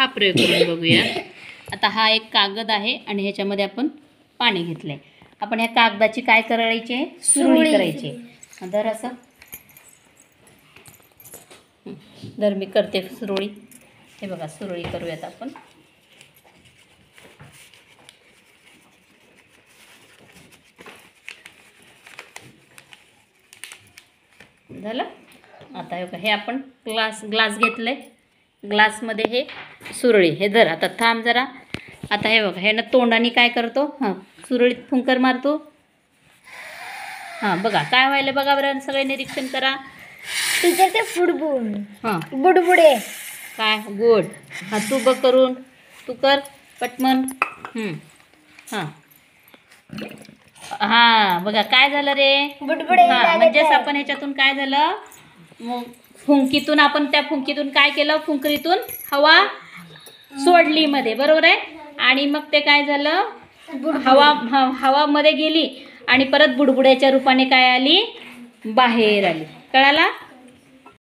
हा प्रयोग करून बघूया। आता हा एक कागद आहे आणि ह्याच्यामध्ये आपण पाणी घेतलंय। आपण ह्या कागदाची काय करायची आहे, सुरळी करायची। धर असं, धर मी करते सुरळी। हे बघा सुरळी करूयात आपण। झालं। आता हे आपण ग्लास घेतलंय, ग्लासमध्ये हे सुरळी, हे धर आता, थांब जरा। आता हे बघा, हे ना तोंडाने काय करतो, हां सुरळीत फुंकर मारतो। हां बघा काय व्हायला बघा बरं, सगळे निरीक्षण करा। टीचर ते फुडबुड, हां बुडबुडे काय गुड। हां तू बघ करून, तू कर पटमन। हां हां बघा काय झालं रे, बुडबुडे। हां म्हणजेच आपण ह्याच्यातून काय झालं, फुंकीतून आपण त्या फुंकीतून काय केलं, फुंकरीतून हवा सोडली मध्ये, बरोबर आहे। आणि मग ते काय झालं, हवा मध्ये गेली आणि परत बुडबुड्याच्या रूपाने काय आली, बाहेर आली। कळाला।